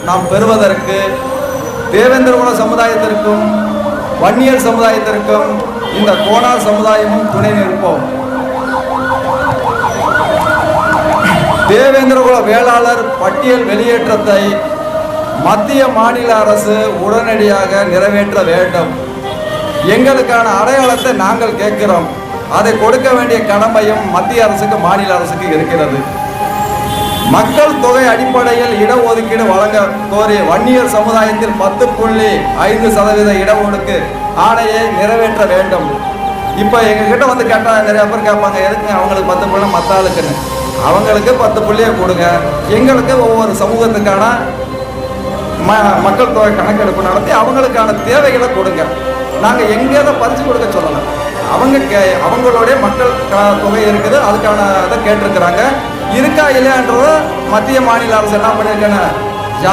நாம் பெறுவதற்கு தேவேந்திரகுல சமுதாயத்திற்கும் வன்னியர் சமுதாயத்திற்கும் இந்த கோனார் சமுதாயமும் துணை நிற்போம். தேவேந்திரகுல வேளாளர் பட்டியல் வெளியேற்றத்தை மத்திய மாநில அரசு உடனடியாக நிறைவேற்ற வேண்டும். எங்களுக்கான அடையாளத்தை நாங்கள் கேட்கிறோம். அதை கொடுக்க வேண்டிய கடமையும் மத்திய அரசுக்கு மாநில அரசுக்கு இருக்கிறது. மக்கள் தொகை அடிப்படையில் இடஒதுக்கீடு வழங்க கோரி வன்னியர் சமுதாயத்தில் 10.5% இடஒதுக்கு ஆணையை நிறைவேற்ற வேண்டும். இப்போ எங்ககிட்ட வந்து கேட்டால் நிறைய பேர் கேட்பாங்க, எதுக்கு அவங்களுக்கு 10 புள்ளி மற்ற ஆளுக்குன்னு. அவங்களுக்கு 10 புள்ளியை கொடுங்க, எங்களுக்கு ஒவ்வொரு சமூகத்துக்கான மக்கள் தொகை கணக்கெடுப்பு நடத்தி அவங்களுக்கான தேவைகளை கொடுங்க. நாங்கள் எங்கேயாவது பறிச்சு கொடுக்க சொல்லலாம். அவங்களுடைய மக்கள் தொகை இருக்குது, அதுக்கான இதை கேட்டிருக்கிறாங்க. இருக்கா இல்லையான்றத மத்திய மாநில அரசு என்ன பண்ணியிருக்கேன்னு